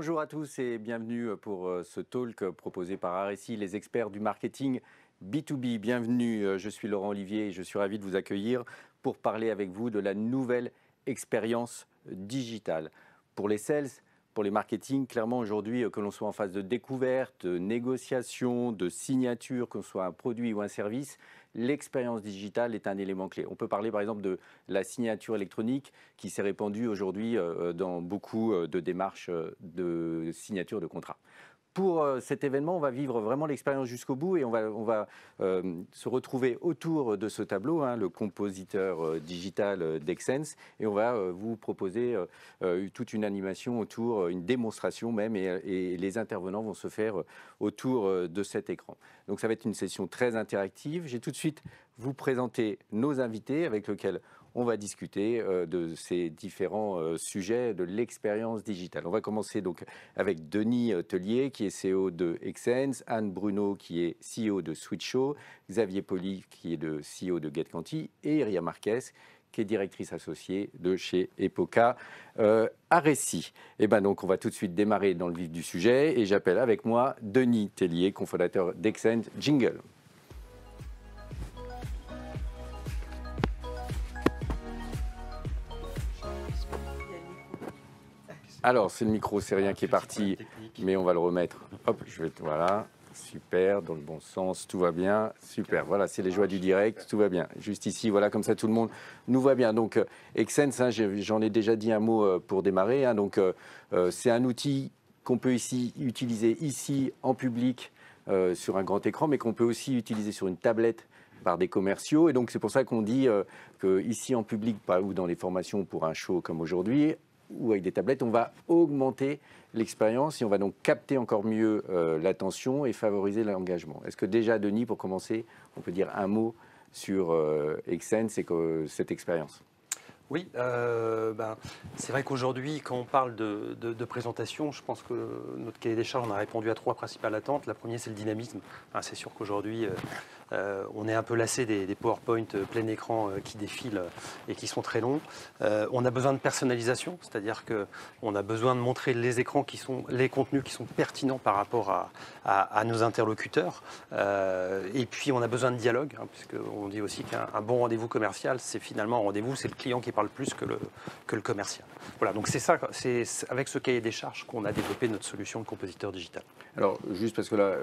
Bonjour à tous et bienvenue pour ce talk proposé par RSI, les experts du marketing B2B. Bienvenue, je suis Laurent Olivier et je suis ravi de vous accueillir pour parler avec vous de la nouvelle expérience digitale. Pour les sales, pour les marketing, clairement aujourd'hui, que l'on soit en phase de découverte, de négociation, de signature, que ce soit un produit ou un service, l'expérience digitale est un élément clé. On peut parler par exemple de la signature électronique qui s'est répandue aujourd'hui dans beaucoup de démarches de signature de contrat. Pour cet événement, on va vivre vraiment l'expérience jusqu'au bout et on va se retrouver autour de ce tableau, le compositeur digital d'Exsense, et on va vous proposer toute une animation autour, une démonstration même, et les intervenants vont se faire autour de cet écran. Donc ça va être une session très interactive. J'ai tout de suite vous présenter nos invités avec lesquels on va discuter de ces différents sujets de l'expérience digitale. On va commencer donc avec Denis Tellier, qui est CEO de Exsense, Anne Bruno, qui est CEO de Switcho, Xavier Poli, qui est le CEO de GetQuanti, et Iria Marquez, qui est directrice associée de chez Epoca RSI. Et ben donc, on va tout de suite démarrer dans le vif du sujet, et j'appelle avec moi Denis Tellier, cofondateur d'Exsense. Jingle. Alors, c'est le micro, c'est rien qui est parti, mais on va le remettre. Hop, voilà, super, dans le bon sens, tout va bien, super. Voilà, c'est les joies du direct, tout va bien. Juste ici, voilà, comme ça, tout le monde nous voit bien. Donc, Exsense, j'en ai déjà dit un mot pour démarrer. Donc, c'est un outil qu'on peut utiliser ici en public sur un grand écran, mais qu'on peut aussi utiliser sur une tablette par des commerciaux. Et donc, c'est pour ça qu'on dit qu'ici en public, ou dans les formations pour un show comme aujourd'hui, ou avec des tablettes, on va augmenter l'expérience et on va donc capter encore mieux l'attention et favoriser l'engagement. Est-ce que déjà, Denis, pour commencer, on peut dire un mot sur Exsense et cette expérience? Oui, c'est vrai qu'aujourd'hui, quand on parle de présentation, je pense que notre cahier des charges, on a répondu à 3 principales attentes. La première, c'est le dynamisme. C'est sûr qu'aujourd'hui, on est un peu lassé des PowerPoint plein écran qui défilent et qui sont très longs. On a besoin de personnalisation, c'est-à-dire qu'on a besoin de montrer les écrans les contenus qui sont pertinents par rapport à nos interlocuteurs. Et puis, on a besoin de dialogue, puisqu'on dit aussi qu'un bon rendez-vous commercial, c'est finalement un rendez-vous, c'est le client qui parle plus que le commercial. Voilà, donc c'est ça, c'est avec ce cahier des charges qu'on a développé notre solution de compositeur digital. Alors, juste parce que là,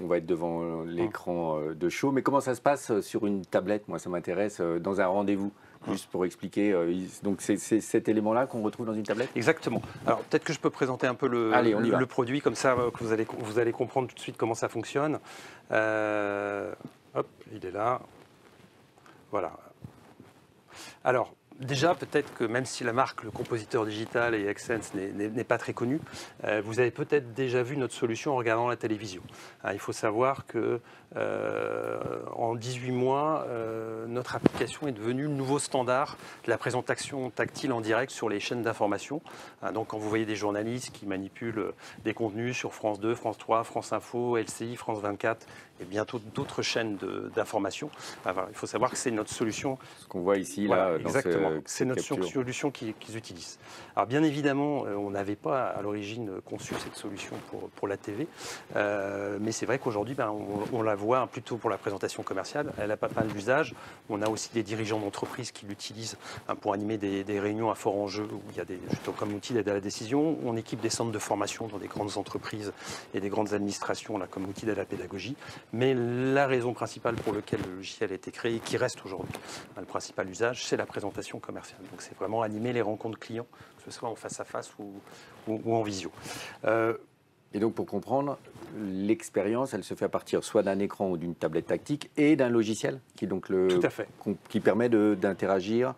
on va être devant l'écran de show, mais comment ça se passe sur une tablette? Moi, ça m'intéresse, dans un rendez-vous. Juste pour expliquer, donc c'est cet élément-là qu'on retrouve dans une tablette? Exactement. Alors peut-être que je peux présenter un peu le produit, comme ça que vous allez comprendre tout de suite comment ça fonctionne. Hop, il est là. Voilà. Alors, déjà, peut-être que même si la marque, le compositeur digital et Exsense n'est pas très connue, vous avez peut-être déjà vu notre solution en regardant la télévision. Il faut savoir que en 18 mois, notre application est devenue le nouveau standard de la présentation tactile en direct sur les chaînes d'information. Donc, quand vous voyez des journalistes qui manipulent des contenus sur France 2, France 3, France Info, LCI, France 24 et bientôt d'autres chaînes d'information, il faut savoir que c'est notre solution. Ce qu'on voit ici, voilà, là, exactement. C'est notre solution qu'ils utilisent. Alors bien évidemment, on n'avait pas à l'origine conçu cette solution pour la TV, mais c'est vrai qu'aujourd'hui, on la voit plutôt pour la présentation commerciale. Elle a pas mal d'usages. On a aussi des dirigeants d'entreprise qui l'utilisent pour animer des réunions à fort enjeu où il y a comme outil d'aide à la décision. On équipe des centres de formation dans des grandes entreprises et des grandes administrations comme outil d'aide à la pédagogie. Mais la raison principale pour laquelle le logiciel a été créé, qui reste aujourd'hui le principal usage, c'est la présentation commerciale. Donc c'est vraiment animer les rencontres clients, que ce soit en face à face ou en visio. Et donc pour comprendre, l'expérience, elle se fait à partir soit d'un écran ou d'une tablette tactique et d'un logiciel qui est donc Tout à fait. Qui permet d'interagir.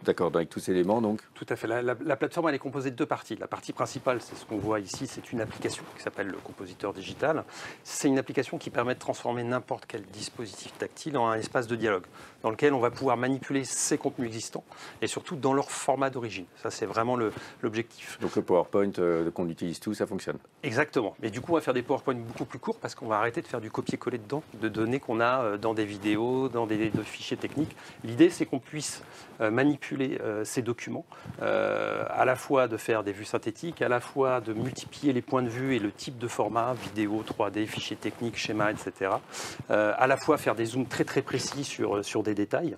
D'accord, avec tous ces éléments donc. Tout à fait. La plateforme, elle est composée de 2 parties. La partie principale, c'est ce qu'on voit ici, c'est une application qui s'appelle le compositeur digital. C'est une application qui permet de transformer n'importe quel dispositif tactile en un espace de dialogue dans lequel on va pouvoir manipuler ces contenus existants et surtout dans leur format d'origine. Ça, c'est vraiment l'objectif. Donc le PowerPoint qu'on utilise tous, ça fonctionne. Exactement. Mais du coup, on va faire des PowerPoint beaucoup plus courts parce qu'on va arrêter de faire du copier-coller dedans, de données qu'on a dans des vidéos, dans des fichiers techniques. L'idée, c'est qu'on puisse manipuler manipuler ces documents, à la fois de faire des vues synthétiques, à la fois de multiplier les points de vue et le type de format, vidéo, 3D, fichiers techniques, schémas, etc. À la fois faire des zooms très très précis sur des détails.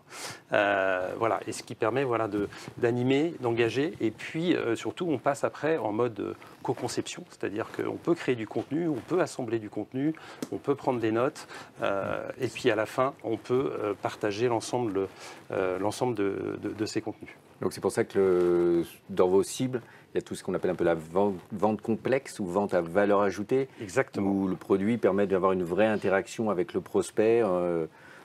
Voilà, et ce qui permet voilà, d'animer, d'engager. Et puis surtout, on passe après en mode co-conception, c'est-à-dire qu'on peut créer du contenu, on peut assembler du contenu, on peut prendre des notes, et puis à la fin, on peut partager l'ensemble de ces contenus. Donc c'est pour ça que dans vos cibles, il y a tout ce qu'on appelle un peu la vente complexe ou vente à valeur ajoutée. Exactement. Où le produit permet d'avoir une vraie interaction avec le prospect,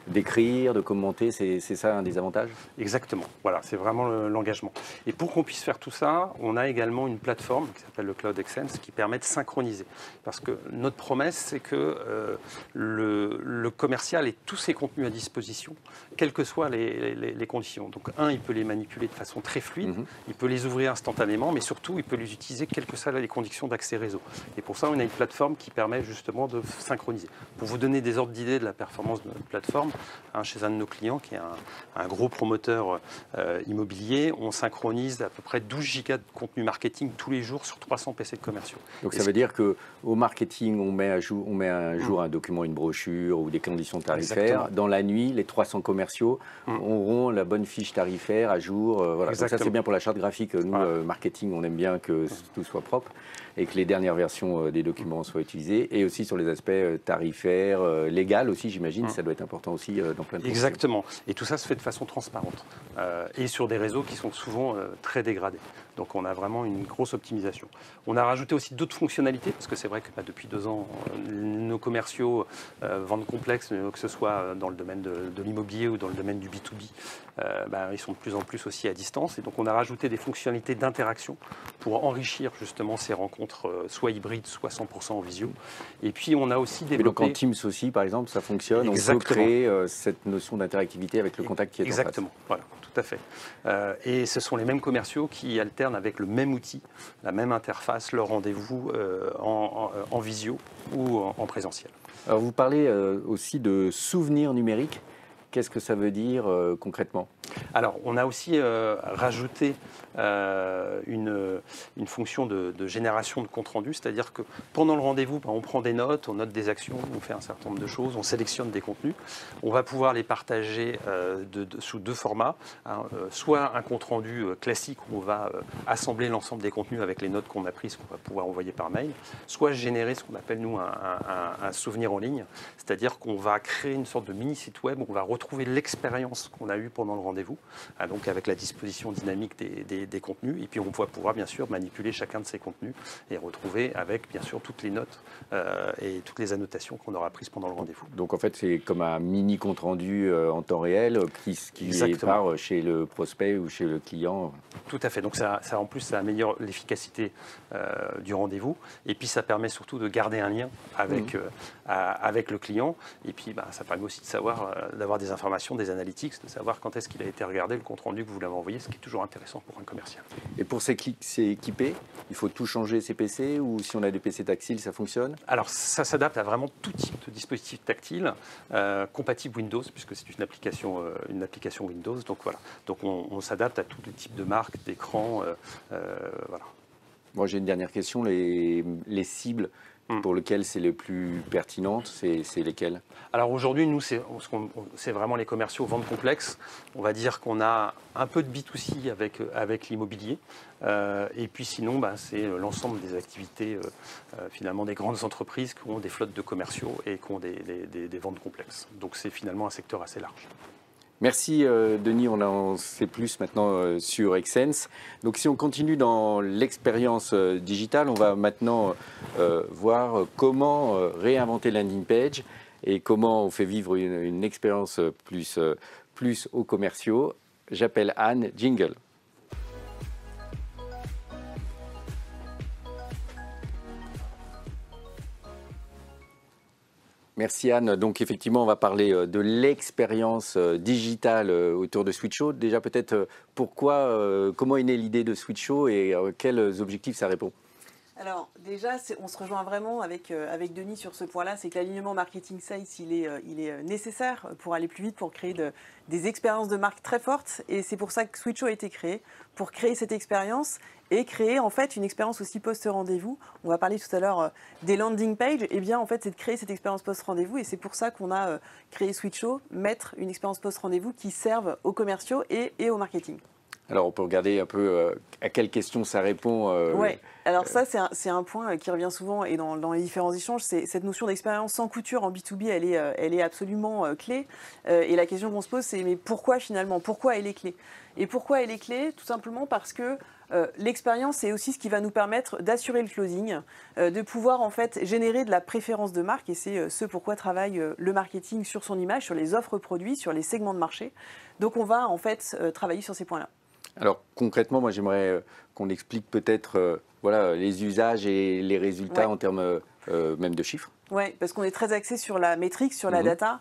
d'écrire, de commenter, c'est ça un des avantages? Exactement, voilà, c'est vraiment l'engagement. Et pour qu'on puisse faire tout ça, on a également une plateforme qui s'appelle le Cloud Excense qui permet de synchroniser. Parce que notre promesse, c'est que le commercial ait tous ses contenus à disposition, quelles que soient les conditions. Donc il peut les manipuler de façon très fluide, il peut les ouvrir instantanément, mais surtout, il peut les utiliser quelles que soient les conditions d'accès réseau. Et pour ça, on a une plateforme qui permet justement de synchroniser. Pour vous donner des ordres d'idée de la performance de notre plateforme, chez un de nos clients qui est un gros promoteur immobilier, on synchronise à peu près 12 gigas de contenu marketing tous les jours sur 300 PC de commerciaux. Donc ça veut dire qu'au marketing, on met un jour un document, une brochure ou des conditions tarifaires. Exactement. Dans la nuit, les 300 commerciaux auront la bonne fiche tarifaire à jour. Voilà. Donc ça, c'est bien pour la charte graphique. Nous, marketing, on aime bien que tout soit propre et que les dernières versions des documents soient utilisées. Et aussi sur les aspects tarifaires, légal aussi, j'imagine. Ça doit être important aussi dans plein de cas. Exactement. Et tout ça se fait de façon transparente. Et sur des réseaux qui sont souvent très dégradés. Donc on a vraiment une grosse optimisation. On a rajouté aussi d'autres fonctionnalités, parce que c'est vrai que depuis 2 ans, nos commerciaux vendent complexes, que ce soit dans le domaine de l'immobilier ou dans le domaine du B2B, ils sont de plus en plus aussi à distance. Et donc on a rajouté des fonctionnalités d'interaction pour enrichir justement ces rencontres, soit hybrides, soit 100% en visio. Et puis on a aussi développé... Et donc en Teams aussi, par exemple, ça fonctionne. Exactement. On peut créer cette notion d'interactivité avec le contact qui est Exactement, en face. Voilà, tout à fait. Et ce sont les mêmes commerciaux qui alternent avec le même outil, la même interface, leur rendez-vous en visio ou en présentiel. Alors vous parlez aussi de souvenirs numériques. Qu'est-ce que ça veut dire concrètement? Alors, on a aussi rajouté une fonction de génération de compte rendu, c'est-à-dire que pendant le rendez-vous, on prend des notes, on note des actions, on fait un certain nombre de choses, on sélectionne des contenus. On va pouvoir les partager sous 2 formats, soit un compte rendu classique où on va assembler l'ensemble des contenus avec les notes qu'on a prises, qu'on va pouvoir envoyer par mail, soit générer ce qu'on appelle nous un souvenir en ligne, c'est-à-dire qu'on va créer une sorte de mini site web où on va retrouver l'expérience qu'on a eue pendant le rendez-vous, donc avec la disposition dynamique des contenus, et puis on va pouvoir bien sûr manipuler chacun de ces contenus et retrouver avec bien sûr toutes les notes et toutes les annotations qu'on aura prises pendant le rendez-vous. Donc en fait c'est comme un mini compte rendu en temps réel qui part chez le prospect ou chez le client. Tout à fait, donc ça en plus ça améliore l'efficacité du rendez-vous, et puis ça permet surtout de garder un lien avec le client, et puis ça permet aussi de savoir, d'avoir des informations, des analytics, de savoir quand est-ce qu'il a été regardé le compte rendu que vous l'avez envoyé, ce qui est toujours intéressant pour un commercial. Et pour s'équiper, il faut tout changer ses PC, ou si on a des PC tactiles, ça fonctionne? Alors ça s'adapte à vraiment tout type de dispositif tactile, compatible Windows, puisque c'est une application Windows, donc voilà. Donc on s'adapte à tous les types de marques, d'écrans, voilà. Moi j'ai une dernière question, les cibles pour lesquelles c'est les plus pertinentes, c'est lesquelles? Alors aujourd'hui, nous, c'est vraiment les commerciaux vente complexe. On va dire qu'on a un peu de B2C avec l'immobilier. Et puis sinon, c'est l'ensemble des activités, finalement, des grandes entreprises qui ont des flottes de commerciaux et qui ont des ventes complexes. Donc c'est finalement un secteur assez large. Merci Denis, on en sait plus maintenant sur Excense. Donc si on continue dans l'expérience digitale, on va maintenant voir comment réinventer landing page et comment on fait vivre une expérience plus aux commerciaux. J'appelle Anne, jingle. Merci Anne. Donc effectivement, on va parler de l'expérience digitale autour de Switcho. Déjà peut-être comment est née l'idée de Switcho et quels objectifs ça répond? Alors déjà, on se rejoint vraiment avec Denis sur ce point-là, c'est que l'alignement marketing sales, il est nécessaire pour aller plus vite, pour créer des expériences de marque très fortes. Et c'est pour ça que Switcho a été créé, pour créer cette expérience et créer en fait une expérience aussi post-rendez-vous. On va parler tout à l'heure des landing pages. Et bien en fait, c'est de créer cette expérience post-rendez-vous. Et c'est pour ça qu'on a créé Switcho, mettre une expérience post-rendez-vous qui serve aux commerciaux et au marketing. Alors, on peut regarder un peu à quelles questions ça répond. Oui, alors ça, c'est un point qui revient souvent et dans les différents échanges. Cette notion d'expérience sans couture en B2B, elle est absolument clé. Et la question qu'on se pose, c'est mais pourquoi finalement? Pourquoi elle est clé? Et pourquoi elle est clé? Tout simplement parce que l'expérience, c'est aussi ce qui va nous permettre d'assurer le closing, de pouvoir en fait générer de la préférence de marque. Et c'est ce pourquoi travaille le marketing sur son image, sur les offres produits, sur les segments de marché. Donc on va en fait travailler sur ces points-là. Alors concrètement, moi j'aimerais qu'on explique peut-être voilà, les usages et les résultats en termes même de chiffres. Oui, parce qu'on est très axé sur la métrique, sur la data.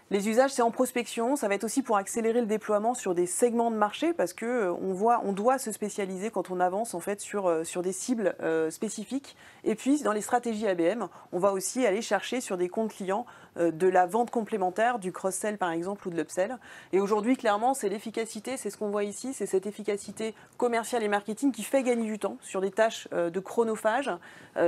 Les usages, c'est en prospection. Ça va être aussi pour accélérer le déploiement sur des segments de marché parce qu'on doit se spécialiser quand on avance en fait sur des cibles spécifiques. Et puis, dans les stratégies ABM, on va aussi aller chercher sur des comptes clients de la vente complémentaire, du cross-sell par exemple ou de l'upsell. Et aujourd'hui, clairement, c'est l'efficacité, c'est ce qu'on voit ici, c'est cette efficacité commerciale et marketing qui fait gagner du temps sur des tâches de chronophage.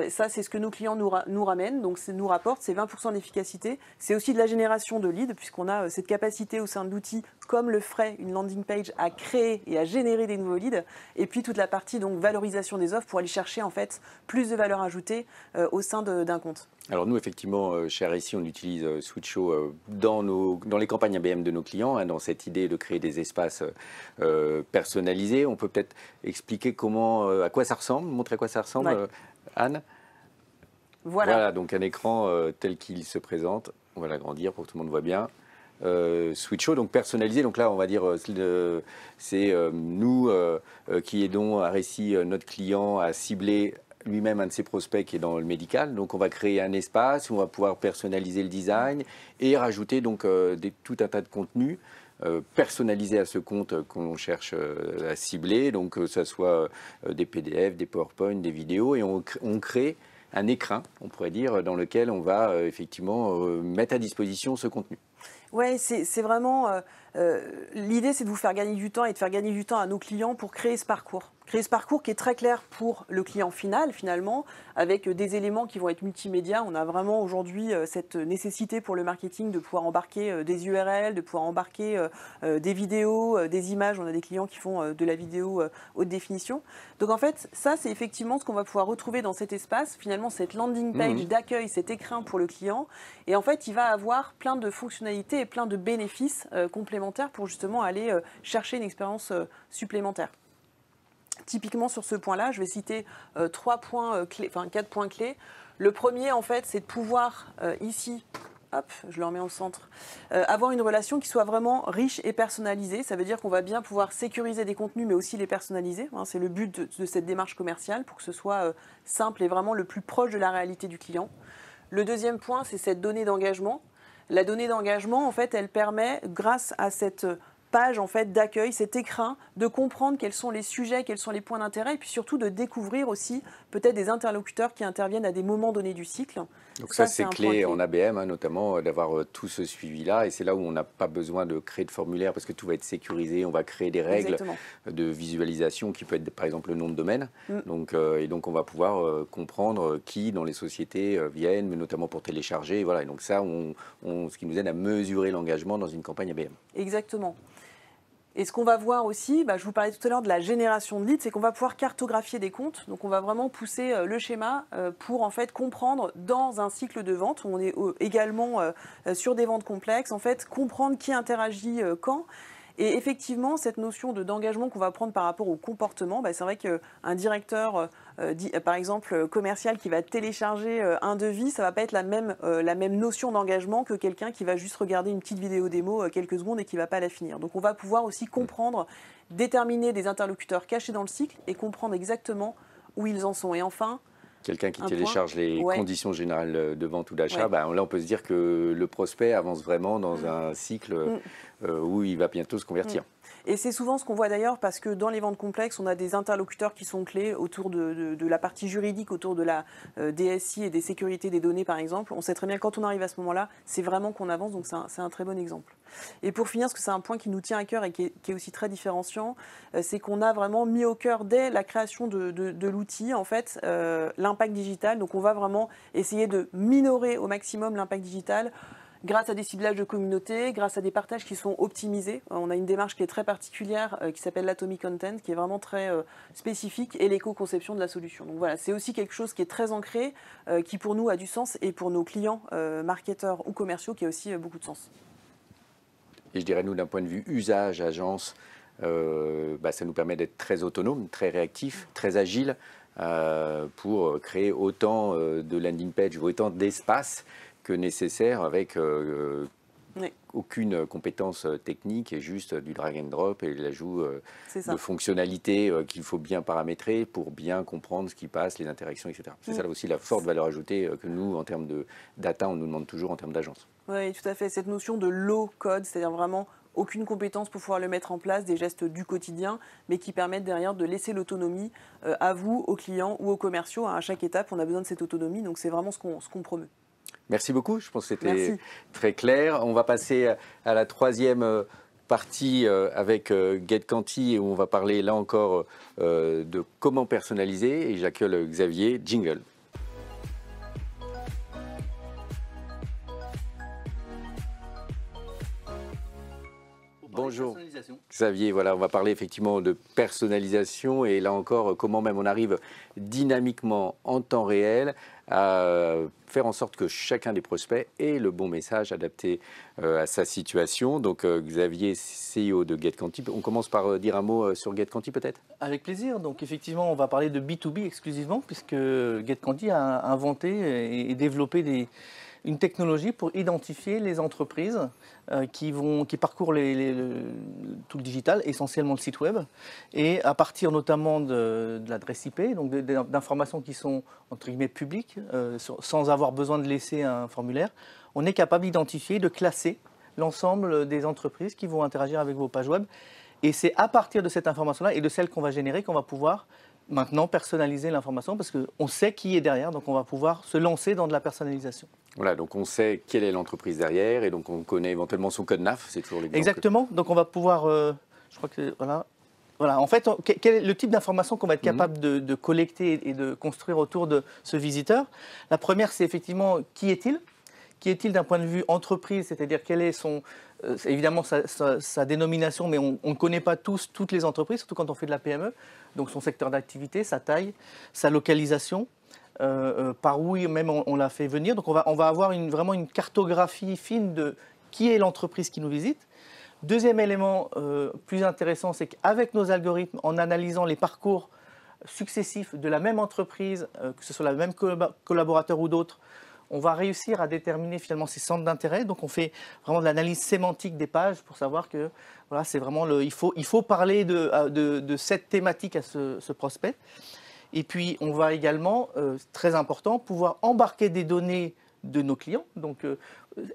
Ça, c'est ce que nos clients nous ramènent, donc nous rapportent, c'est 20% d'efficacité. C'est aussi de la génération de leads, puisqu'on a cette capacité au sein de l'outil, comme le ferait une landing page, à créer et à générer des nouveaux leads. Et puis toute la partie donc valorisation des offres pour aller chercher en fait plus de valeur ajoutée au sein d'un compte. Alors nous, effectivement, chez RSI, on utilise Switcho dans les campagnes ABM de nos clients, dans cette idée de créer des espaces personnalisés. On peut peut-être expliquer à quoi ça ressemble, montrer à quoi ça ressemble, ouais. Anne. Voilà, donc un écran tel qu'il se présente. On va l'agrandir pour que tout le monde voit bien. Switcho, donc personnalisé. Donc là, on va dire, c'est nous qui aidons RSI, notre client, à cibler lui-même un de ses prospects qui est dans le médical. Donc on va créer un espace où on va pouvoir personnaliser le design et rajouter donc tout un tas de contenus personnalisés à ce compte qu'on cherche à cibler. Donc que ce soit des PDF, des PowerPoint, des vidéos, et on crée un écrin, on pourrait dire, dans lequel on va effectivement mettre à disposition ce contenu. Oui, c'est vraiment... l'idée, c'est de vous faire gagner du temps et de faire gagner du temps à nos clients pour créer ce parcours. Créer ce parcours qui est très clair pour le client final, finalement, avec des éléments qui vont être multimédia. On a vraiment aujourd'hui cette nécessité pour le marketing de pouvoir embarquer des URL, de pouvoir embarquer des vidéos, des images. On a des clients qui font de la vidéo haute définition. Donc en fait, ça, c'est effectivement ce qu'on va pouvoir retrouver dans cet espace. Finalement, cette landing page d'accueil, cet écrin pour le client. Et en fait, il va avoir plein de fonctionnalités et plein de bénéfices complémentaires pour justement aller chercher une expérience supplémentaire. Typiquement sur ce point-là, je vais citer 4 points clés. Le premier, en fait, c'est de pouvoir ici, hop, je le remets au centre, avoir une relation qui soit vraiment riche et personnalisée. Ça veut dire qu'on va bien pouvoir sécuriser des contenus, mais aussi les personnaliser. Hein, c'est le but de cette démarche commerciale, pour que ce soit simple et vraiment le plus proche de la réalité du client. Le deuxième point, c'est cette donnée d'engagement. La donnée d'engagement, en fait, elle permet, grâce à cette page en fait d'accueil, cet écrin, de comprendre quels sont les sujets, quels sont les points d'intérêt, et puis surtout de découvrir aussi peut-être des interlocuteurs qui interviennent à des moments donnés du cycle. Donc ça c'est clé en ABM, notamment d'avoir tout ce suivi-là, et c'est là où on n'a pas besoin de créer de formulaire parce que tout va être sécurisé, on va créer des règles de visualisation qui peut être par exemple le nom de domaine, et donc on va pouvoir comprendre qui dans les sociétés viennent, mais notamment pour télécharger, voilà. Et donc ça, ce qui nous aide à mesurer l'engagement dans une campagne ABM. Exactement. Et ce qu'on va voir aussi, je vous parlais tout à l'heure de la génération de leads, c'est qu'on va pouvoir cartographier des comptes. Donc on va vraiment pousser le schéma pour en fait comprendre dans un cycle de vente, où on est également sur des ventes complexes, en fait comprendre qui interagit quand. Et effectivement, cette notion d'engagement qu'on va prendre par rapport au comportement, c'est vrai qu'un directeur, par exemple, commercial qui va télécharger un devis, ça ne va pas être la même notion d'engagement que quelqu'un qui va juste regarder une petite vidéo démo quelques secondes et qui ne va pas la finir. Donc on va pouvoir aussi comprendre, déterminer des interlocuteurs cachés dans le cycle et comprendre exactement où ils en sont. Et enfin, quelqu'un qui télécharge les conditions générales de vente ou d'achat, là on peut se dire que le prospect avance vraiment dans un cycle où il va bientôt se convertir. Et c'est souvent ce qu'on voit d'ailleurs parce que dans les ventes complexes, on a des interlocuteurs qui sont clés autour de la partie juridique, autour de la DSI et des sécurités des données par exemple. On sait très bien que quand on arrive à ce moment-là, c'est vraiment qu'on avance, donc c'est un très bon exemple. Et pour finir, parce que c'est un point qui nous tient à cœur et qui est aussi très différenciant, c'est qu'on a vraiment mis au cœur dès la création de l'outil en fait l'impact digital. Donc on va vraiment essayer de minorer au maximum l'impact digital grâce à des ciblages de communauté, grâce à des partages qui sont optimisés. On a une démarche qui est très particulière, qui s'appelle l'Atomic Content, qui est vraiment très spécifique, et l'éco-conception de la solution. Donc voilà, c'est aussi quelque chose qui est très ancré, qui pour nous a du sens, et pour nos clients, marketeurs ou commerciaux, qui a aussi beaucoup de sens. Et je dirais, nous, d'un point de vue usage, agence, ça nous permet d'être très autonome, très réactif, très agile, pour créer autant de landing page, autant d'espace que nécessaire avec aucune compétence technique et juste du drag and drop et l'ajout de fonctionnalités qu'il faut bien paramétrer pour bien comprendre ce qui passe, les interactions, etc. C'est ça aussi la forte valeur ajoutée que nous, en termes de data, on nous demande toujours en termes d'agence. Oui, tout à fait. Cette notion de low code, c'est-à-dire vraiment aucune compétence pour pouvoir le mettre en place, des gestes du quotidien, mais qui permettent derrière de laisser l'autonomie à vous, aux clients ou aux commerciaux. À chaque étape, on a besoin de cette autonomie, donc c'est vraiment ce qu'on promeut. Merci beaucoup, je pense que c'était très clair. On va passer à la troisième partie avec GetQuanti où on va parler là encore de comment personnaliser. Et j'accueille Xavier, jingle. Bonjour Xavier, voilà, on va parler effectivement de personnalisation et là encore comment même on arrive dynamiquement en temps réel à faire en sorte que chacun des prospects ait le bon message adapté à sa situation. Donc Xavier, CEO de GetQuanti, on commence par dire un mot sur GetQuanti peut-être? Avec plaisir, donc effectivement on va parler de B2B exclusivement puisque GetQuanti a inventé et développé une technologie pour identifier les entreprises qui parcourent tout le digital, essentiellement le site web, et à partir notamment de l'adresse IP, donc d'informations qui sont entre guillemets publiques, sans avoir besoin de laisser un formulaire, on est capable d'identifier, de classer l'ensemble des entreprises qui vont interagir avec vos pages web. Et c'est à partir de cette information-là et de celle qu'on va générer qu'on va pouvoir maintenant personnaliser l'information parce qu'on sait qui est derrière, donc on va pouvoir se lancer dans de la personnalisation. Voilà, donc on sait quelle est l'entreprise derrière et donc on connaît éventuellement son code NAF, c'est toujours l'exemple. Exactement, donc on va pouvoir, je crois que voilà, en fait, quel est le type d'information qu'on va être capable de collecter et de construire autour de ce visiteur? La première, c'est effectivement qui est-il? Qui est-il d'un point de vue entreprise, c'est-à-dire quelle est évidemment sa dénomination, mais on ne connaît pas toutes les entreprises, surtout quand on fait de la PME, donc son secteur d'activité, sa taille, sa localisation, par où même on l'a fait venir. Donc on va avoir vraiment une cartographie fine de qui est l'entreprise qui nous visite. Deuxième élément plus intéressant, c'est qu'avec nos algorithmes, en analysant les parcours successifs de la même entreprise, que ce soit la même collaborateur ou d'autres, on va réussir à déterminer finalement ses centres d'intérêt. Donc on fait vraiment de l'analyse sémantique des pages pour savoir que voilà, c'est vraiment il faut parler de cette thématique à ce prospect. Et puis on va également, très important, pouvoir embarquer des données de nos clients. Donc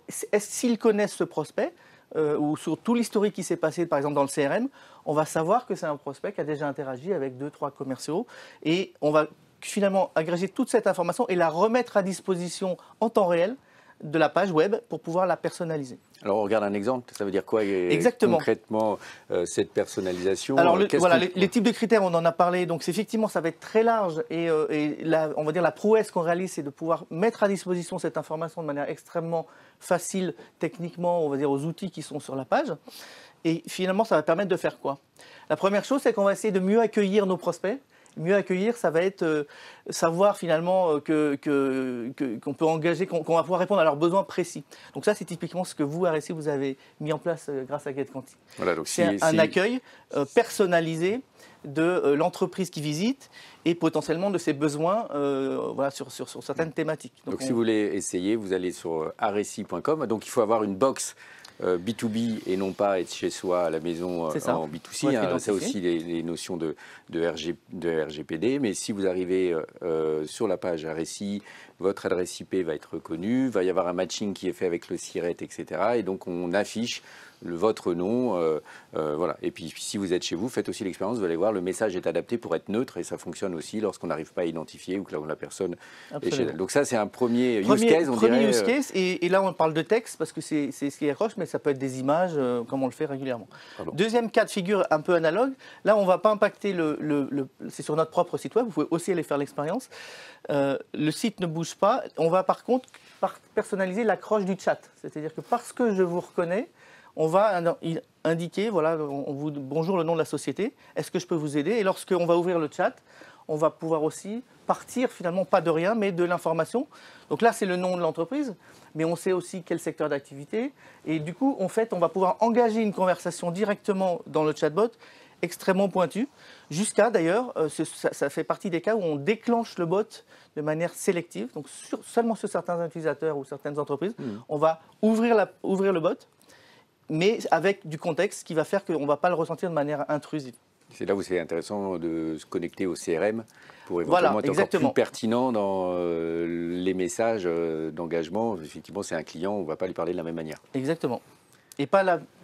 s'ils connaissent ce prospect, ou sur tout l'historique qui s'est passé par exemple dans le CRM, on va savoir que c'est un prospect qui a déjà interagi avec 2-3 commerciaux et on va finalement agréger toute cette information et la remettre à disposition en temps réel de la page web pour pouvoir la personnaliser. Alors on regarde un exemple, ça veut dire quoi concrètement cette personnalisation? Alors voilà, les types de critères, on en a parlé, donc effectivement ça va être très large et on va dire la prouesse qu'on réalise, c'est de pouvoir mettre à disposition cette information de manière extrêmement facile techniquement, on va dire aux outils qui sont sur la page. Et finalement ça va permettre de faire quoi? La première chose, c'est qu'on va essayer de mieux accueillir nos prospects. Mieux accueillir, ça va être savoir finalement qu'on peut engager, qu'on va pouvoir répondre à leurs besoins précis. Donc ça, c'est typiquement ce que vous, RSI, vous avez mis en place grâce à GetQuanti. Voilà, c'est un accueil personnalisé de l'entreprise qui visite et potentiellement de ses besoins voilà, sur certaines thématiques. Donc si vous voulez essayer, vous allez sur rsi.com. Donc il faut avoir une box B2B et non pas être chez soi à la maison en B2C. Hein, ça aussi les notions de RGPD. Mais si vous arrivez sur la page RSI, votre adresse IP va être reconnue, va y avoir un matching qui est fait avec le SIRET, etc. Et donc on affiche votre nom, voilà. Et puis si vous êtes chez vous, faites aussi l'expérience, vous allez voir, le message est adapté pour être neutre et ça fonctionne aussi lorsqu'on n'arrive pas à identifier ou que la personne est chez elle. Donc ça, c'est un premier use case, on dirait. Use case, et là on parle de texte parce que c'est ce qui accroche, mais ça peut être des images, comme on le fait régulièrement. Pardon. Deuxième cas de figure un peu analogue, là on ne va pas impacter c'est sur notre propre site web, vous pouvez aussi aller faire l'expérience. Le site ne bouge pas, on va par contre personnaliser l'accroche du chat, c'est-à-dire que parce que je vous reconnais, on va indiquer, voilà, bonjour, le nom de la société, est-ce que je peux vous aider? Et lorsqu'on va ouvrir le chat, on va pouvoir aussi partir finalement pas de rien, mais de l'information. Donc là, c'est le nom de l'entreprise, mais on sait aussi quel secteur d'activité. Et du coup, en fait, on va pouvoir engager une conversation directement dans le chatbot, extrêmement pointue, jusqu'à d'ailleurs, ça fait partie des cas où on déclenche le bot de manière sélective, donc seulement sur certains utilisateurs ou certaines entreprises, on va ouvrir le bot, mais avec du contexte qui va faire qu'on ne va pas le ressentir de manière intrusive. C'est là où c'est intéressant de se connecter au CRM pour éventuellement être encore plus pertinent dans les messages d'engagement. Effectivement, c'est un client, on ne va pas lui parler de la même manière. Exactement. Et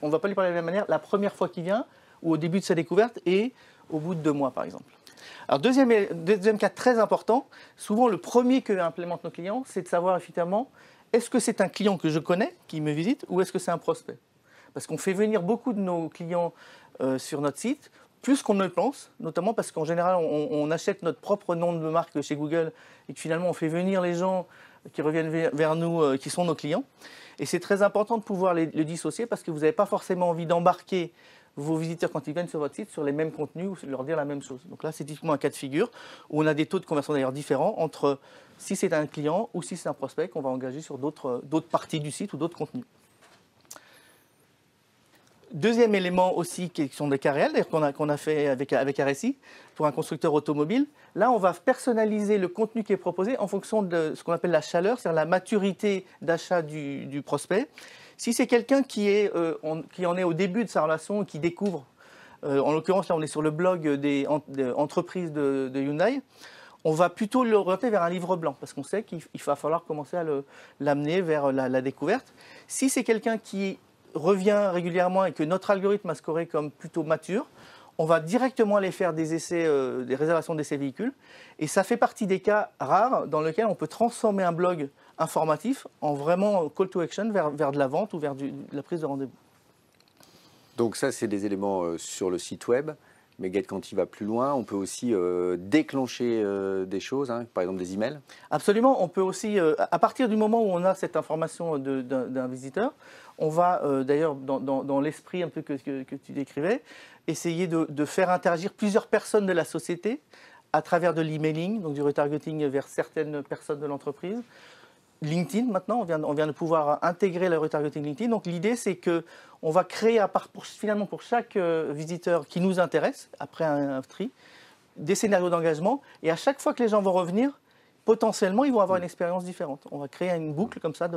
on ne va pas lui parler de la même manière la première fois qu'il vient, ou au début de sa découverte, et au bout de 2 mois, par exemple. Alors, deuxième cas très important, souvent le premier que implémentent nos clients, c'est de savoir effectivement, est-ce que c'est un client que je connais, qui me visite, ou est-ce que c'est un prospect? Parce qu'on fait venir beaucoup de nos clients sur notre site, plus qu'on ne le pense, notamment parce qu'en général, on achète notre propre nom de marque chez Google et que finalement, on fait venir les gens qui reviennent vers nous, qui sont nos clients. Et c'est très important de pouvoir le dissocier parce que vous n'avez pas forcément envie d'embarquer vos visiteurs quand ils viennent sur votre site sur les mêmes contenus ou leur dire la même chose. Donc là, c'est typiquement un cas de figure où on a des taux de conversion d'ailleurs différents entre si c'est un client ou si c'est un prospect qu'on va engager sur d'autres parties du site ou d'autres contenus. Deuxième élément aussi, qui sont des cas réels, qu'on a fait avec RSI, pour un constructeur automobile. Là, on va personnaliser le contenu qui est proposé en fonction de ce qu'on appelle la chaleur, c'est-à-dire la maturité d'achat du prospect. Si c'est quelqu'un qui en est au début de sa relation, qui découvre, en l'occurrence, là, on est sur le blog des entreprises de Hyundai, on va plutôt l'orienter vers un livre blanc, parce qu'on sait qu'il va falloir commencer à l'amener vers la découverte. Si c'est quelqu'un qui revient régulièrement et que notre algorithme a scoré comme plutôt mature, on va directement aller faire des essais, des réservations d'essais véhicules. Et ça fait partie des cas rares dans lesquels on peut transformer un blog informatif en vraiment call to action vers de la vente ou vers de la prise de rendez-vous. Donc ça, c'est des éléments sur le site web. Mais GetQuanti va plus loin. On peut aussi déclencher des choses, hein, par exemple des emails. Absolument. On peut aussi, à partir du moment où on a cette information d'un visiteur, on va d'ailleurs dans l'esprit un peu que tu décrivais, essayer de faire interagir plusieurs personnes de la société à travers de l'emailing, donc du retargeting vers certaines personnes de l'entreprise. LinkedIn maintenant, on vient de pouvoir intégrer le retargeting LinkedIn. Donc l'idée c'est qu'on va créer finalement pour chaque visiteur qui nous intéresse, après un tri, des scénarios d'engagement. Et à chaque fois que les gens vont revenir, potentiellement ils vont avoir une expérience différente. On va créer une boucle comme ça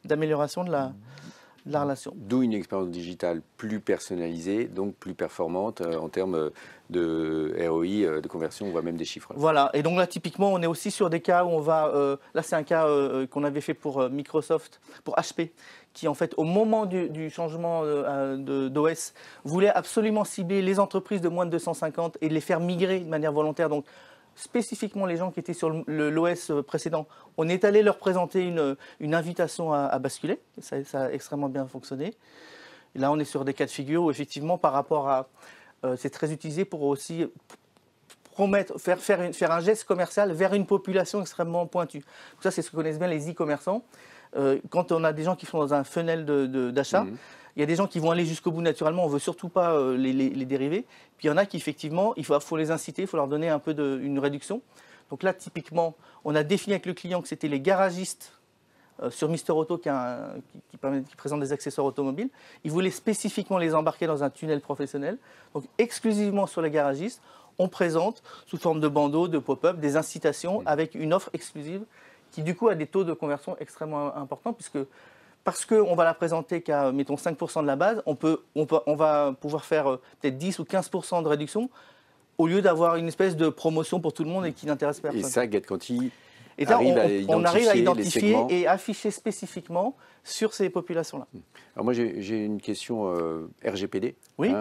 d'amélioration de la relation. D'où une expérience digitale plus personnalisée, donc plus performante en termes de ROI, de conversion, on voit même des chiffres. Voilà, et donc là typiquement on est aussi sur des cas où on va, là c'est un cas qu'on avait fait pour Microsoft, pour HP, qui en fait au moment du changement d'OS voulait absolument cibler les entreprises de moins de 250 et les faire migrer de manière volontaire. Donc spécifiquement les gens qui étaient sur l'OS précédent, on est allé leur présenter une invitation à basculer. Ça a extrêmement bien fonctionné. Et là, on est sur des cas de figure où effectivement, par rapport à... c'est très utilisé pour aussi faire un geste commercial vers une population extrêmement pointue. Donc ça, c'est ce que connaissent bien les e-commerçants. Quand on a des gens qui sont dans un funnel d'achat, il y a des gens qui vont aller jusqu'au bout naturellement, on ne veut surtout pas les dériver. Puis il y en a qui, effectivement, il faut les inciter, il faut leur donner un peu une réduction. Donc là, typiquement, on a défini avec le client que c'était les garagistes sur Mister Auto qui présente des accessoires automobiles. Ils voulaient spécifiquement les embarquer dans un tunnel professionnel. Donc exclusivement sur les garagistes, on présente sous forme de bandeaux, de pop-up, des incitations avec une offre exclusive qui du coup a des taux de conversion extrêmement importants puisque parce qu'on va la présenter qu'à, mettons, 5% de la base, on va pouvoir faire peut-être 10 ou 15% de réduction, au lieu d'avoir une espèce de promotion pour tout le monde et qui n'intéresse personne. Et ça, GetQuanti on arrive à identifier et afficher spécifiquement sur ces populations-là. Alors moi, j'ai une question RGPD. Oui.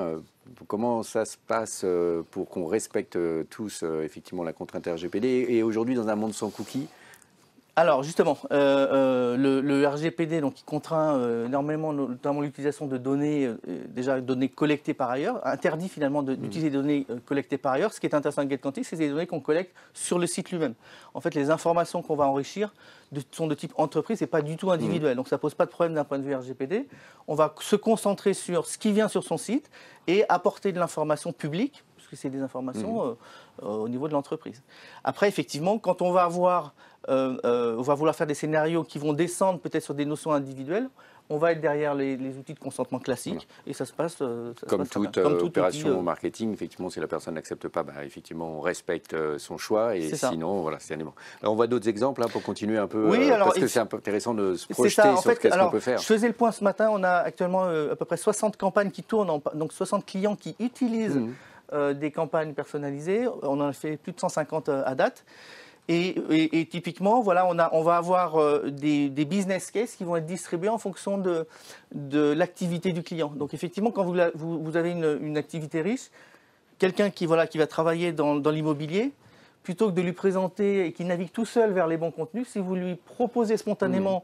Comment ça se passe pour qu'on respecte tous effectivement la contrainte RGPD et aujourd'hui, dans un monde sans cookies? Alors justement, le RGPD donc, qui contraint énormément notamment l'utilisation de données, déjà données collectées par ailleurs, interdit finalement d'utiliser des données collectées par ailleurs. Ce qui est intéressant avec GetQuanti, c'est des données qu'on collecte sur le site lui-même. En fait, les informations qu'on va enrichir sont de type entreprise et pas du tout individuel. Donc ça ne pose pas de problème d'un point de vue RGPD. On va se concentrer sur ce qui vient sur son site et apporter de l'information publique, parce que c'est des informations au niveau de l'entreprise. Après, effectivement, quand on va avoir on va vouloir faire des scénarios qui vont descendre peut-être sur des notions individuelles, on va être derrière les outils de consentement classiques et ça se passe comme toute opération marketing. Effectivement, si la personne n'accepte pas, effectivement, on respecte son choix et sinon, voilà, c'est un élément. Alors, on voit d'autres exemples pour continuer un peu, parce que c'est un peu intéressant de se projeter sur ce qu'on peut faire. Je faisais le point ce matin, on a actuellement à peu près 60 campagnes qui tournent, donc 60 clients qui utilisent des campagnes personnalisées. On en a fait plus de 150 à date. Et typiquement, voilà, on va avoir des business cases qui vont être distribués en fonction de l'activité du client. Donc effectivement, quand vous avez une activité riche, quelqu'un qui va travailler dans l'immobilier, plutôt que de lui présenter et qu'il navigue tout seul vers les bons contenus, si vous lui proposez spontanément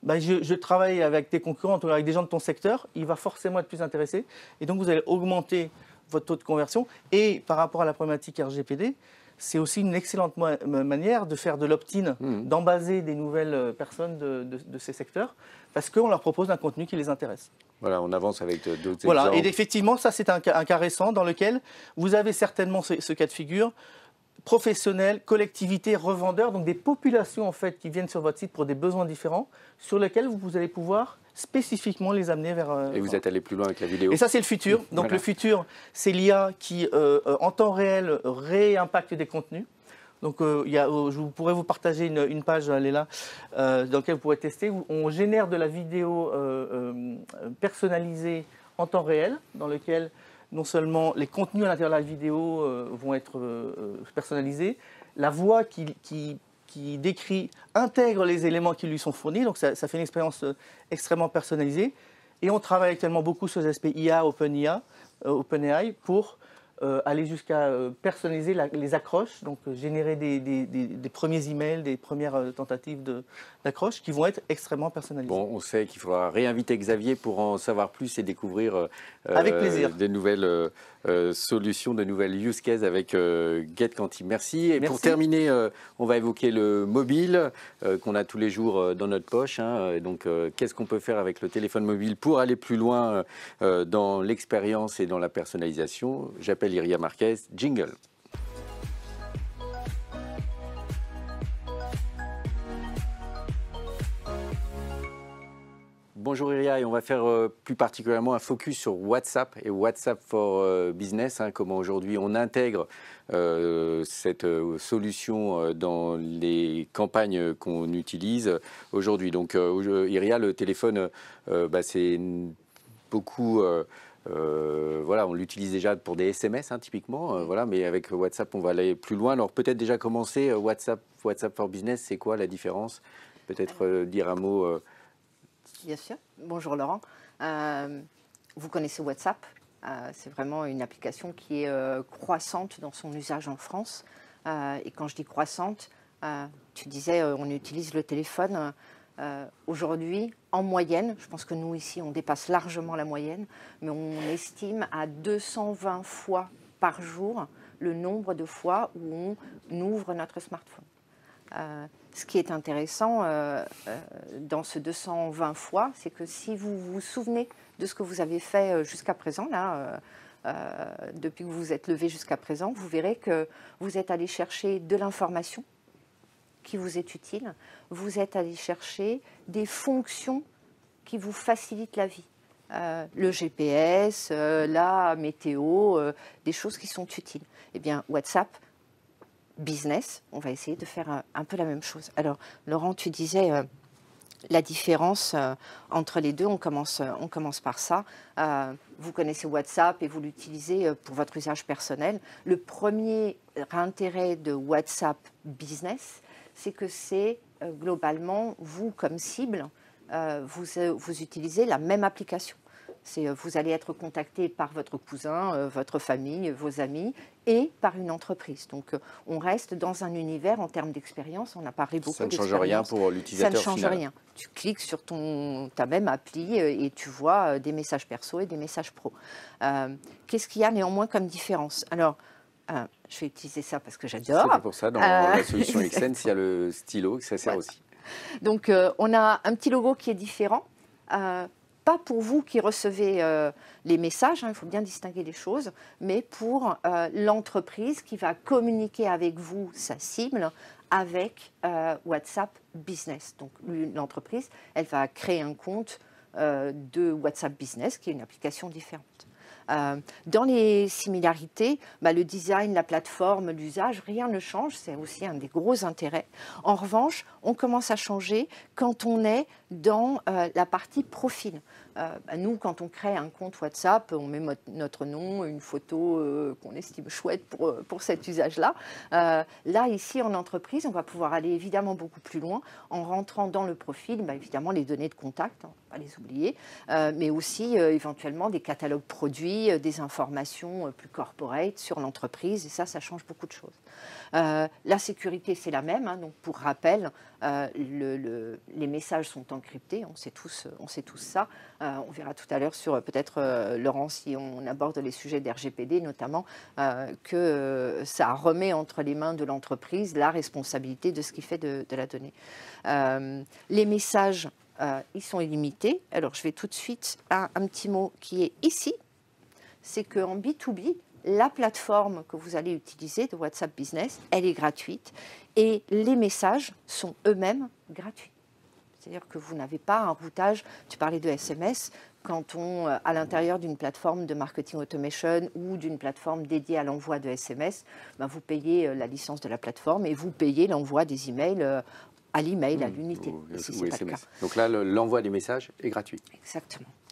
je travaille avec tes concurrents, avec des gens de ton secteur, il va forcément être plus intéressé. Et donc vous allez augmenter votre taux de conversion. Et par rapport à la problématique RGPD, c'est aussi une excellente manière de faire de l'opt-in, d'embaser des nouvelles personnes de ces secteurs, parce qu'on leur propose un contenu qui les intéresse. Voilà, on avance avec d'autres exemples. Et effectivement, ça c'est un cas récent dans lequel vous avez certainement ce cas de figure, professionnels, collectivités, revendeurs, donc des populations en fait qui viennent sur votre site pour des besoins différents, sur lesquels vous allez pouvoir spécifiquement les amener vers... Et vous êtes allé plus loin avec la vidéo. Et ça, c'est le futur. Donc voilà. Le futur, c'est l'IA qui, en temps réel, réimpacte des contenus. Donc je pourrais vous partager une page, elle est là, dans laquelle vous pourrez tester, où on génère de la vidéo personnalisée en temps réel, dans lequel non seulement les contenus à l'intérieur de la vidéo vont être personnalisés, la voix qui décrit, intègre les éléments qui lui sont fournis, donc ça fait une expérience extrêmement personnalisée. Et on travaille actuellement beaucoup sur les aspects IA, OpenAI, pour aller jusqu'à personnaliser les accroches, donc générer des premiers emails, des premières tentatives d'accroches qui vont être extrêmement personnalisées. Bon, on sait qu'il faudra réinviter Xavier pour en savoir plus et découvrir avec plaisir. Des nouvelles solutions, de nouvelles use cases avec GetQuanti. Merci. Et pour terminer, on va évoquer le mobile qu'on a tous les jours dans notre poche. Donc, qu'est-ce qu'on peut faire avec le téléphone mobile pour aller plus loin dans l'expérience et dans la personnalisation? J'appelle Iria Marquez. Jingle. Bonjour Iria, et on va faire plus particulièrement un focus sur WhatsApp et WhatsApp for Business, comment aujourd'hui on intègre cette solution dans les campagnes qu'on utilise aujourd'hui. Donc Iria, le téléphone, c'est beaucoup... voilà, on l'utilise déjà pour des SMS typiquement, voilà, mais avec WhatsApp on va aller plus loin. Alors peut-être déjà commencer, WhatsApp for Business, c'est quoi la différence? Peut-être dire un mot... Bien sûr. Bonjour Laurent. Vous connaissez WhatsApp. C'est vraiment une application qui est croissante dans son usage en France. Et quand je dis croissante, tu disais on utilise le téléphone. Aujourd'hui, en moyenne, je pense que nous ici, on dépasse largement la moyenne, mais on estime à 220 fois par jour le nombre de fois où on ouvre notre smartphone. Ce qui est intéressant dans ce 220 fois, c'est que si vous vous souvenez de ce que vous avez fait jusqu'à présent, là, depuis que vous vous êtes levé jusqu'à présent, vous verrez que vous êtes allé chercher de l'information qui vous est utile, vous êtes allé chercher des fonctions qui vous facilitent la vie. Le GPS, la météo, des choses qui sont utiles. Eh bien, WhatsApp Business, on va essayer de faire un peu la même chose. Alors, Laurent, tu disais, la différence entre les deux, on commence par ça. Vous connaissez WhatsApp et vous l'utilisez pour votre usage personnel. Le premier intérêt de WhatsApp Business, c'est que c'est globalement, vous comme cible, vous utilisez la même application. Vous allez être contacté par votre cousin, votre famille, vos amis et par une entreprise. Donc, on reste dans un univers en termes d'expérience. On a parlé beaucoup d'expérience. Ça ne change rien pour l'utilisateur final. Ça ne change rien. Tu cliques sur ta même appli et tu vois des messages perso et des messages pro. Qu'est-ce qu'il y a néanmoins comme différence? Alors, je vais utiliser ça parce que j'adore. C'est pour ça, dans la solution Xsense, il y a le stylo, ça sert aussi. Donc, on a un petit logo qui est différent. Pas pour vous qui recevez les messages, il faut bien distinguer les choses, mais pour l'entreprise qui va communiquer avec vous, sa cible, avec WhatsApp Business. Donc l'entreprise, elle va créer un compte de WhatsApp Business, qui est une application différente. Dans les similarités, le design, la plateforme, l'usage, rien ne change, c'est aussi un des gros intérêts. En revanche, on commence à changer quand on est dans la partie profil. Nous, quand on crée un compte WhatsApp, on met notre nom, une photo qu'on estime chouette pour cet usage-là. Là, ici, en entreprise, on va pouvoir aller évidemment beaucoup plus loin en rentrant dans le profil, évidemment, les données de contact, on ne va pas les oublier, mais aussi éventuellement des catalogues produits, des informations plus corporate sur l'entreprise, et ça change beaucoup de choses. La sécurité, c'est la même, donc pour rappel, les messages sont encryptés, on sait tous ça. On verra tout à l'heure sur peut-être, Laurent, si on aborde les sujets d'RGPD notamment, que ça remet entre les mains de l'entreprise la responsabilité de ce qui fait de la donnée. Les messages, ils sont illimités. Alors, je vais tout de suite à un petit mot qui est ici. C'est qu'en B2B, la plateforme que vous allez utiliser de WhatsApp Business, elle est gratuite et les messages sont eux-mêmes gratuits. C'est-à-dire que vous n'avez pas un routage, tu parlais de SMS, quand à l'intérieur d'une plateforme de marketing automation ou d'une plateforme dédiée à l'envoi de SMS, vous payez la licence de la plateforme et vous payez l'envoi des emails à l'email, à l'unité. Si pas le cas. Donc là, l'envoi des messages est gratuit.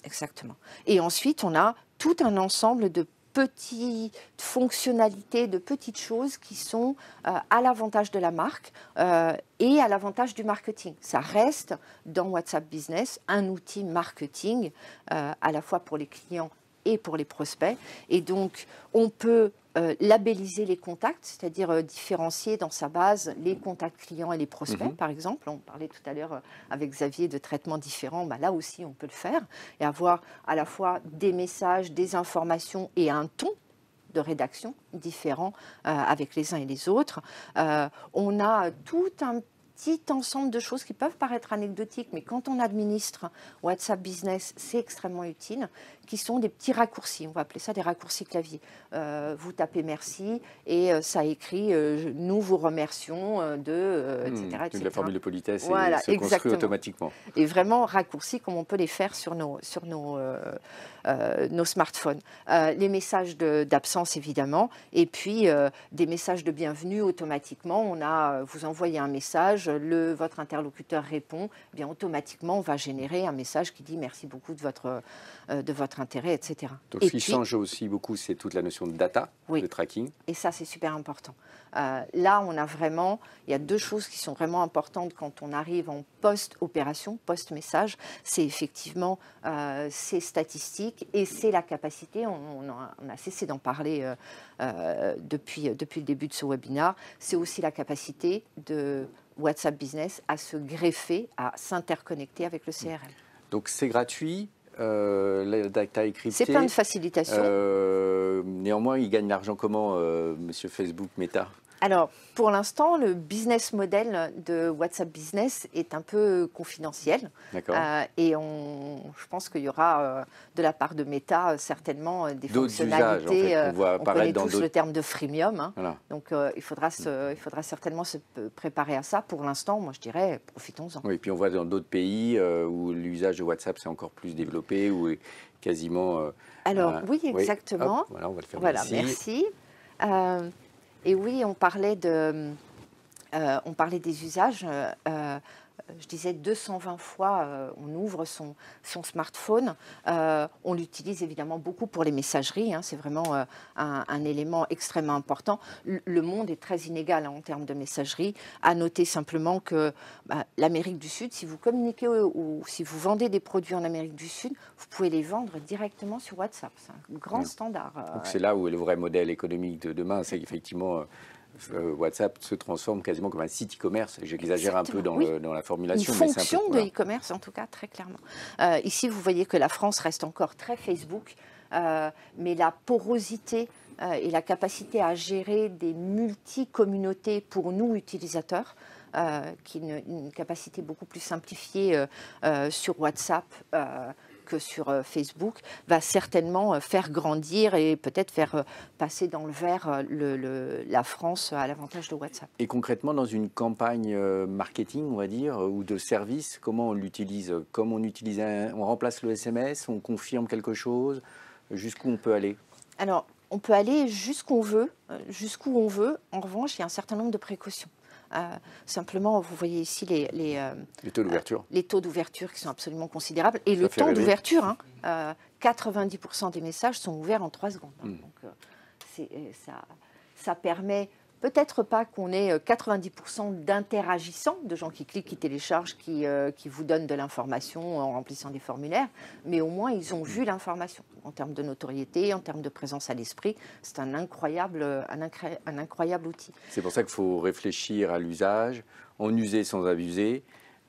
Exactement. Et ensuite, on a tout un ensemble de petites fonctionnalités, de petites choses qui sont à l'avantage de la marque et à l'avantage du marketing. Ça reste dans WhatsApp Business un outil marketing à la fois pour les clients et pour les prospects. Et donc, on peut labelliser les contacts, c'est-à-dire différencier dans sa base les contacts clients et les prospects, par exemple. On parlait tout à l'heure avec Xavier de traitements différents. Là aussi, on peut le faire et avoir à la fois des messages, des informations et un ton de rédaction différents avec les uns et les autres. On a tout un petit ensemble de choses qui peuvent paraître anecdotiques, mais quand on administre WhatsApp Business, c'est extrêmement utile, qui sont des petits raccourcis. On va appeler ça des raccourcis clavier. Vous tapez merci et ça écrit nous vous remercions etc. La formule de politesse se construit automatiquement. Et vraiment raccourcis comme on peut les faire sur nos smartphones. Les messages d'absence évidemment, et puis des messages de bienvenue automatiquement. Vous envoyez un message, votre interlocuteur répond, bien automatiquement on va générer un message qui dit merci beaucoup de votre intérêt, etc. Donc ce qui change aussi beaucoup, c'est toute la notion de data, de tracking. Et ça, c'est super important. Là, il y a deux choses qui sont vraiment importantes quand on arrive en post-opération, post-message. C'est effectivement ces statistiques et c'est la capacité, on a cessé d'en parler depuis le début de ce webinaire, c'est aussi la capacité de WhatsApp Business à se greffer, à s'interconnecter avec le CRM. Donc c'est gratuit. La data est cryptée. C'est plein de facilitations. Néanmoins, il gagne l'argent comment, monsieur Facebook, Meta? Alors, pour l'instant, le business model de WhatsApp Business est un peu confidentiel. D'accord. Et je pense qu'il y aura, de la part de Meta, certainement des fonctionnalités. Usages, en fait, on connaît tous le terme de freemium. Voilà. Donc, il faudra certainement se préparer à ça. Pour l'instant, moi, je dirais, profitons-en. Oui, et puis on voit dans d'autres pays où l'usage de WhatsApp s'est encore plus développé, où quasiment... Alors, oui, exactement. Hop, voilà, on va le faire merci. Et oui, on parlait des usages. je disais 220 fois, on ouvre son smartphone. On l'utilise évidemment beaucoup pour les messageries. Hein, c'est vraiment un élément extrêmement important. Le monde est très inégal en termes de messagerie. À noter simplement que l'Amérique du Sud, si vous communiquez ou si vous vendez des produits en Amérique du Sud, vous pouvez les vendre directement sur WhatsApp. C'est un grand standard. Donc c'est là où est le vrai modèle économique de demain. C'est qu'effectivement, WhatsApp se transforme quasiment comme un site e-commerce. J'exagère un peu dans la formulation. Une fonction de e-commerce, en tout cas, très clairement. Ici, vous voyez que la France reste encore très Facebook, mais la porosité et la capacité à gérer des multi-communautés pour nous, utilisateurs, qui est une capacité beaucoup plus simplifiée sur WhatsApp que sur Facebook, va certainement faire grandir et peut-être faire passer dans le vert la France à l'avantage de WhatsApp. Et concrètement, dans une campagne marketing, on va dire, ou de service, comment on l'utilise? Comme on remplace le SMS, on confirme quelque chose? Jusqu'où on peut aller? Alors, on peut aller jusqu'où on veut. En revanche, il y a un certain nombre de précautions. Simplement, vous voyez ici les taux d'ouverture. Les taux d'ouverture qui sont absolument considérables. Et le temps d'ouverture, 90% des messages sont ouverts en 3 secondes. Donc, ça permet peut-être pas qu'on ait 90% d'interagissants, de gens qui cliquent, qui téléchargent, qui vous donnent de l'information en remplissant des formulaires, mais au moins ils ont vu l'information. En termes de notoriété, en termes de présence à l'esprit, c'est un incroyable outil. C'est pour ça qu'il faut réfléchir à l'usage, en user sans abuser.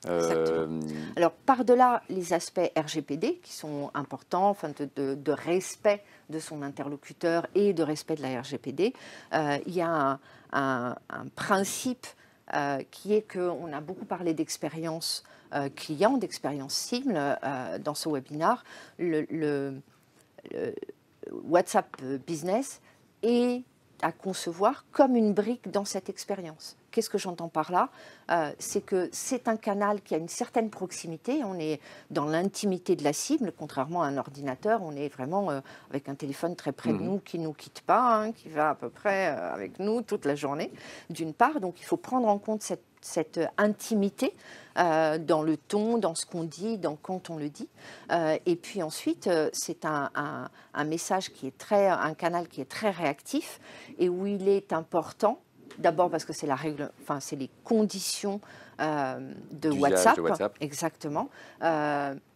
Alors, par-delà les aspects RGPD qui sont importants, enfin de respect de son interlocuteur et de respect de la RGPD, il y a un principe qui est qu'on a beaucoup parlé d'expérience client, d'expérience cible dans ce webinaire. Le WhatsApp Business est à concevoir comme une brique dans cette expérience. Qu'est-ce que j'entends par là? C'est que c'est un canal qui a une certaine proximité. On est dans l'intimité de la cible, contrairement à un ordinateur. On est vraiment avec un téléphone très près de nous, qui ne nous quitte pas, hein, qui va à peu près avec nous toute la journée, d'une part. Donc, il faut prendre en compte cette intimité dans le ton, dans ce qu'on dit, quand on le dit. Et puis ensuite, c'est un message qui est un canal qui est très réactif et où il est important. D'abord parce que c'est c'est les conditions de WhatsApp. Exactement.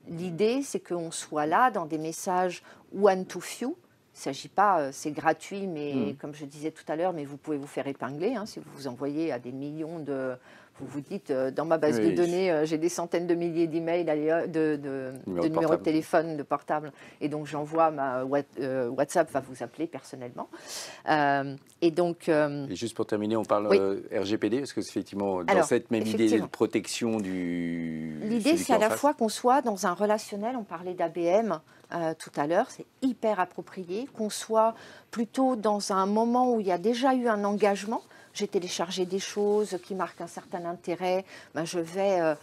L'idée, c'est qu'on soit là dans des messages one to few. Il ne s'agit pas, c'est gratuit, mais comme je disais tout à l'heure, mais vous pouvez vous faire épingler hein, si vous vous envoyez à des millions de... Vous dites, dans ma base de données, j'ai des centaines de milliers d'emails, de numéros de téléphone, de portable. Et donc, j'envoie WhatsApp va vous appeler personnellement. Et juste pour terminer, on parle RGPD, parce que c'est effectivement dans cette même idée de protection du... L'idée, c'est à la fois qu'on soit dans un relationnel, on parlait d'ABM tout à l'heure, c'est hyper approprié, qu'on soit plutôt dans un moment où il y a déjà eu un engagement. J'ai téléchargé des choses qui marquent un certain intérêt, je vais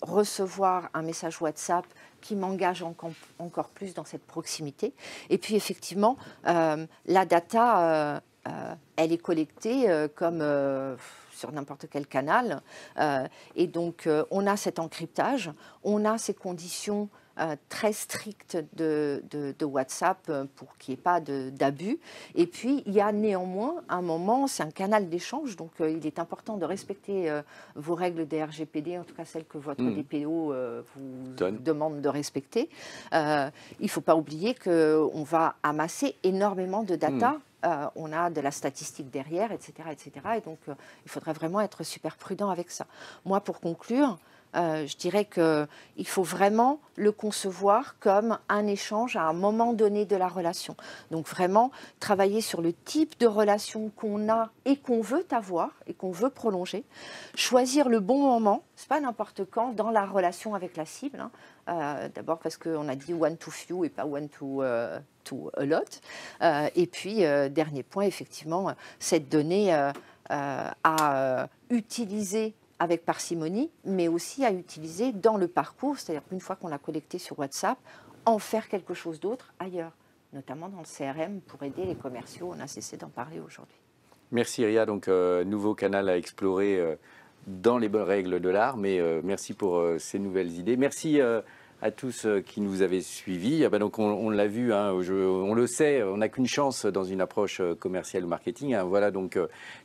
recevoir un message WhatsApp qui m'engage encore plus dans cette proximité. Et puis effectivement, la data, elle est collectée comme sur n'importe quel canal. Et donc, on a cet encryptage, on a ces conditions très strictes de WhatsApp pour qu'il n'y ait pas d'abus. Et puis, il y a néanmoins un moment, c'est un canal d'échange, donc il est important de respecter vos règles des RGPD, en tout cas celles que votre DPO vous demande de respecter. Il ne faut pas oublier qu'on va amasser énormément de data. On a de la statistique derrière, etc. etc. Et donc, il faudrait vraiment être super prudent avec ça. Moi, pour conclure, je dirais qu'il faut vraiment le concevoir comme un échange à un moment donné de la relation. Donc vraiment, travailler sur le type de relation qu'on a et qu'on veut avoir et qu'on veut prolonger. Choisir le bon moment, ce n'est pas n'importe quand dans la relation avec la cible. Hein. D'abord parce qu'on a dit one to few et pas one to a lot. Et puis, dernier point, effectivement, cette donnée à utiliser avec parcimonie, mais aussi à utiliser dans le parcours, c'est-à-dire qu'une fois qu'on l'a collecté sur WhatsApp, en faire quelque chose d'autre ailleurs, notamment dans le CRM pour aider les commerciaux. On a cessé d'en parler aujourd'hui. Merci Ria. Donc, nouveau canal à explorer dans les bonnes règles de l'art. Mais merci pour ces nouvelles idées. Merci à tous qui nous avaient suivis. Ah ben donc on l'a vu, hein, on le sait, on n'a qu'une chance dans une approche commerciale ou marketing. Hein. Voilà donc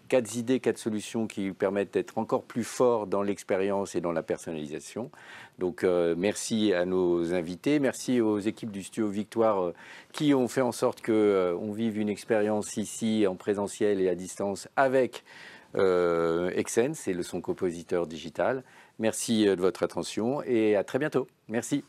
4 idées, 4 solutions qui permettent d'être encore plus forts dans l'expérience et dans la personnalisation. Donc merci à nos invités, merci aux équipes du Studio Victoire qui ont fait en sorte qu'on vive une expérience ici en présentiel et à distance avec Exense et son compositeur digital. Merci de votre attention et à très bientôt. Merci.